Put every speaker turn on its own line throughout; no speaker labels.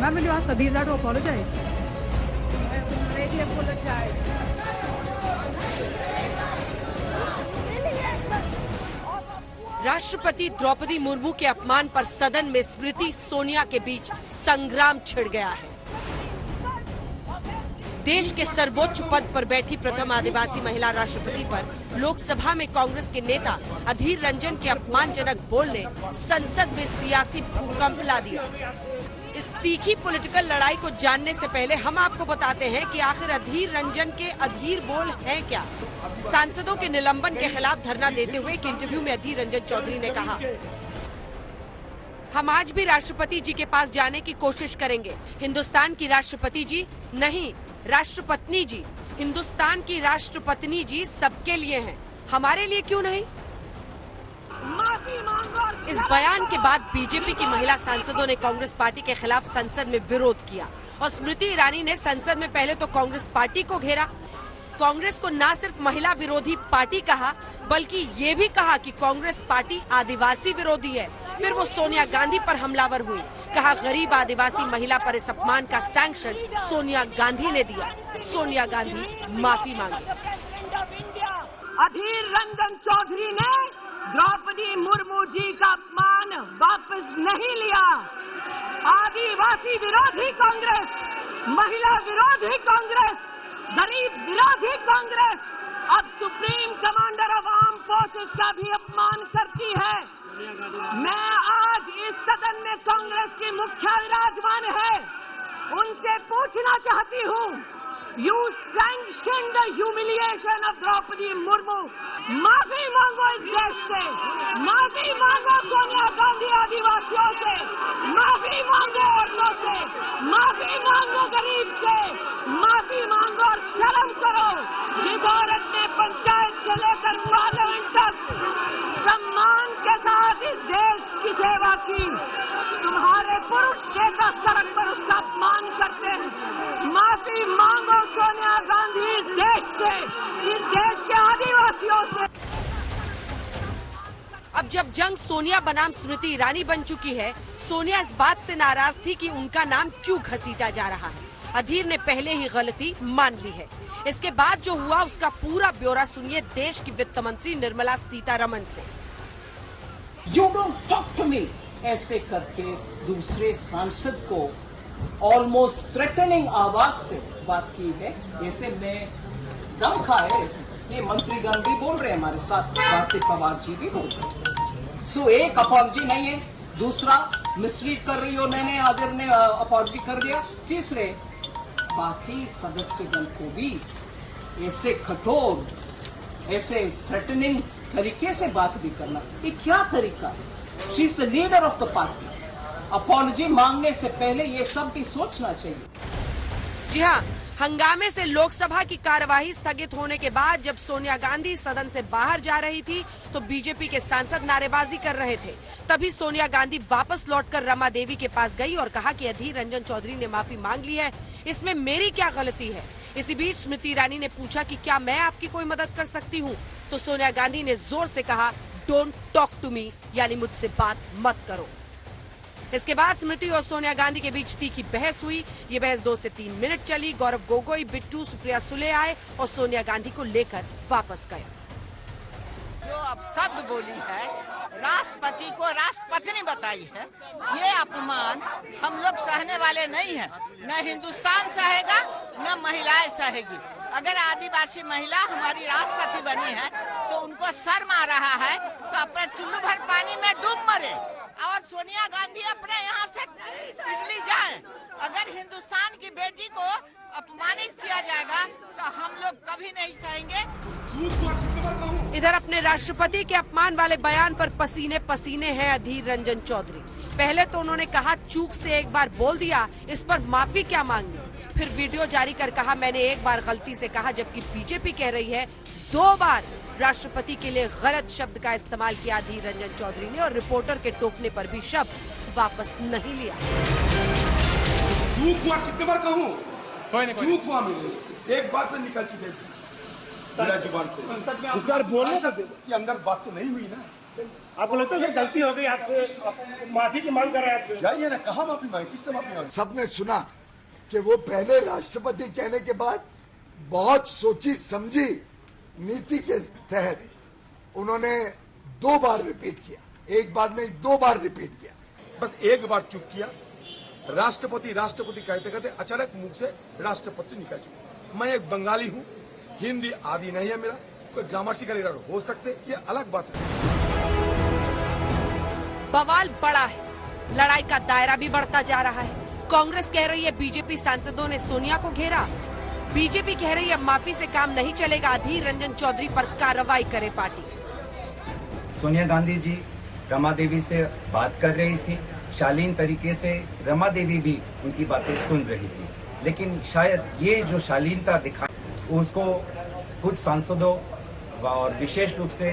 When will you ask Adhir to apologize?
Already apologized.
राष्ट्रपति द्रौपदी मुर्मू के अपमान पर सदन में स्मृति सोनिया के बीच संग्राम छिड़ गया है। देश के सर्वोच्च पद पर बैठी प्रथम आदिवासी महिला राष्ट्रपति पर लोकसभा में कांग्रेस के नेता अधीर रंजन के अपमानजनक बोल ने संसद में सियासी भूकंप ला दिया। इस तीखी पॉलिटिकल लड़ाई को जानने से पहले हम आपको बताते हैं कि आखिर अधीर रंजन के अधीर बोल हैं क्या। सांसदों के निलंबन के खिलाफ धरना देते हुए एक इंटरव्यू में अधीर रंजन चौधरी ने कहा, हम आज भी राष्ट्रपति जी के पास जाने की कोशिश करेंगे। हिंदुस्तान की राष्ट्रपति जी नहीं, राष्ट्रपत्नी जी, हिंदुस्तान की राष्ट्रपत्नी जी सबके लिए हैं, हमारे लिए क्यों नहीं। इस बयान के बाद बीजेपी की महिला सांसदों ने कांग्रेस पार्टी के खिलाफ संसद में विरोध किया और स्मृति ईरानी ने संसद में पहले तो कांग्रेस पार्टी को घेरा। कांग्रेस को न सिर्फ महिला विरोधी पार्टी कहा बल्कि ये भी कहा कि कांग्रेस पार्टी आदिवासी विरोधी है। फिर वो सोनिया गांधी पर हमलावर हुई। कहा गरीब आदिवासी महिला पर इस अपमान का सैंक्शन सोनिया गांधी ने दिया। सोनिया गांधी माफी मांगी।
अधीर रंजन चौधरी ने द्रौपदी मुर्मू जी का अपमान वापस नहीं लिया। आदिवासी विरोधी कांग्रेस, महिला विरोधी कांग्रेस, गरीब विरोधी कांग्रेस अब supreme commander of arm forces का भी अपमान करती है। मैं आज इस सदन में कांग्रेस की मुखिया विराजमान है, उनसे पूछना चाहती हूँ, you sanction the humiliation of Draupadi Murmu. माफी मांगो इस देश से, माफी मांगो सोनिया गांधी आदिवासियों से, माफी मांगो औरतों से, माफी मांगो गरीब से, माफी मांगो और शर्म करो। जिस औरत ने पंचायत से लेकर पार्लियामेंट तक सम्मान के साथ इस देश की सेवा की, तुम्हारे पुरुष नेता सड़क पर उसका अपमान करते हैं। माफी मांगो सोनिया गांधी इस देश से, इस देश के आदिवासियों से।
अब जब जंग सोनिया बनाम स्मृति ईरानी बन चुकी है, सोनिया इस बात से नाराज थी कि उनका नाम क्यों घसीटा जा रहा है। अधीर ने पहले ही गलती मान ली है। इसके बाद जो हुआ उसका पूरा ब्यौरा सुनिए देश की वित्त मंत्री निर्मला सीतारमण से।
You don't talk to me ऐसे करके दूसरे सांसद को ऑलमोस्ट थ्रेटनिंग आवाज से बात की है। ऐसे में दम खा है, ये मंत्रीगण भी बोल रहे हैं, हमारे साथ भारती पवार जी भी बोल रहे हैं। सो एक अपॉलजी नहीं है, दूसरा मिसरीड कर रही हो, मैंने आदिर ने अपॉलजी कर दिया, तीसरे बाकी सदस्यगण को भी ऐसे कठोर, ऐसे थ्रेटनिंग तरीके से बात भी करना, ये क्या तरीका है। She is the leader of the party. Apology मांगने से पहले ये सब भी सोचना चाहिए।
जी हाँ, हंगामे से लोकसभा की कार्यवाही स्थगित होने के बाद जब सोनिया गांधी सदन से बाहर जा रही थी तो बीजेपी के सांसद नारेबाजी कर रहे थे। तभी सोनिया गांधी वापस लौटकर रमा देवी के पास गई और कहा कि अधीर रंजन चौधरी ने माफी मांग ली है, इसमें मेरी क्या गलती है। इसी बीच स्मृति ईरानी ने पूछा कि क्या मैं आपकी कोई मदद कर सकती हूँ, तो सोनिया गांधी ने जोर से कहा, डोंट टॉक टू मी, यानी मुझसे बात मत करो। इसके बाद स्मृति और सोनिया गांधी के बीच तीखी बहस हुई। ये बहस 2 से 3 मिनट चली। गौरव गोगोई, बिट्टू, सुप्रिया सुले आए और सोनिया गांधी को लेकर वापस गए।
जो अब शब्द बोली है, राष्ट्रपति को राष्ट्रपत्नी बताई है, ये अपमान हम लोग सहने वाले नहीं है। न हिंदुस्तान सहेगा, न महिलाएं सहेगी। अगर आदिवासी महिला हमारी राष्ट्रपति बनी है तो उनको शर्म आ रहा है तो अपने चुल्लू भर पानी में डूब मरे और सोनिया गांधी अपने यहाँ से निकली जाए। अगर हिंदुस्तान की बेटी को अपमानित किया जाएगा तो हम लोग कभी नहीं सहेंगे।
इधर अपने राष्ट्रपति के अपमान वाले बयान पर पसीने पसीने हैं अधीर रंजन चौधरी। पहले तो उन्होंने कहा चूक से एक बार बोल दिया, इस पर माफी क्या मांगनी। फिर वीडियो जारी कर कहा मैंने एक बार गलती से कहा, जबकि बीजेपी कह रही है 2 बार राष्ट्रपति के लिए गलत शब्द का इस्तेमाल किया अधीर रंजन चौधरी ने और रिपोर्टर के टोकने पर भी शब्द वापस नहीं लिया।
चूक हुआ, कितने बार कहूँ, चूक हुआ, मेरे एक बार से निकल चुके जुबान से। संसद में बोलने के अंदर बात तो नहीं हुई ना, आपको लगता है सर गलती हो गई आपसे, आप माफी की मांग कर रहे हैं आपसे?
जाइए ना, कहाँ माफी मांगी, किससे माफी मांगी?
सबने सुना कि वो पहले राष्ट्रपति कहने के बाद बहुत सोची समझी नीति के तहत उन्होंने 2 बार रिपीट किया, 1 बार नहीं 2 बार रिपीट किया।
बस एक बार चुप किया, राष्ट्रपति राष्ट्रपति कहते कहते अचानक मुख से राष्ट्रपति निकल चुका। मैं एक बंगाली हूँ, हिंदी आदि नहीं है मेरा, कोई ग्रामेटिकल एरर हो सकते, ये अलग बात है।
बवाल बड़ा है, लड़ाई का दायरा भी बढ़ता जा रहा है। कांग्रेस कह रही है बीजेपी सांसदों ने सोनिया को घेरा, बीजेपी कह रही है माफी से काम नहीं चलेगा, अधीर रंजन चौधरी पर कार्रवाई करे पार्टी।
सोनिया गांधी जी रमा देवी से बात कर रही थी, शालीन तरीके से रमा देवी भी उनकी बातें सुन रही थी, लेकिन शायद ये जो शालीनता दिखा उसको कुछ सांसदों और विशेष रूप से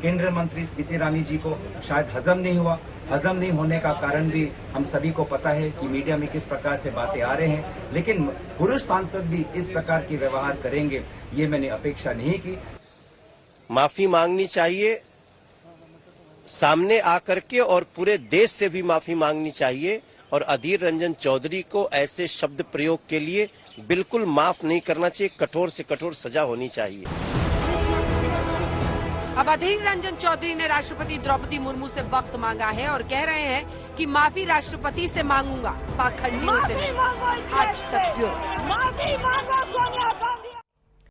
केंद्रीय मंत्री स्मृति ईरानी जी को शायद हजम नहीं हुआ। हजम नहीं होने का कारण भी हम सभी को पता है कि मीडिया में किस प्रकार से बातें आ रहे हैं, लेकिन पुरुष सांसद भी इस प्रकार की व्यवहार करेंगे ये मैंने अपेक्षा नहीं की।
माफी मांगनी चाहिए सामने आकर के, और पूरे देश से भी माफी मांगनी चाहिए, और अधीर रंजन चौधरी को ऐसे शब्द प्रयोग के लिए बिल्कुल माफ नहीं करना चाहिए, कठोर से कठोर सजा होनी चाहिए।
अब अधीर रंजन चौधरी ने राष्ट्रपति द्रौपदी मुर्मू से वक्त मांगा है और कह रहे हैं कि माफी राष्ट्रपति से मांगूंगा, पाखंडियों से नहीं। आज तक ब्यूरो।
माफी मांगो सोनिया।